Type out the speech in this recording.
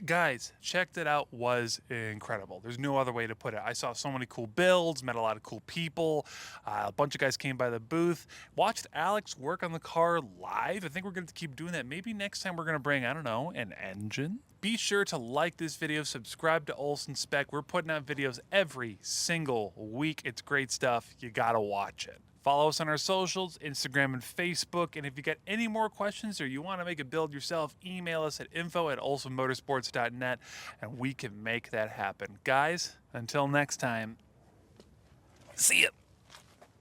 Guys, Checkeditout was incredible. There's no other way to put it. I saw so many cool builds, met a lot of cool people. A bunch of guys came by the booth, watched Alex work on the car live. I think we're going to keep doing that. Maybe next time we're going to bring, I don't know, an engine. Be sure to like this video, subscribe to Olsen Spec. We're putting out videos every single week. It's great stuff. You got to watch it. Follow us on our socials, Instagram and Facebook. And if you got any more questions or you want to make a build yourself, email us at info@olsenmotorsports.net and we can make that happen. Guys, until next time, see ya.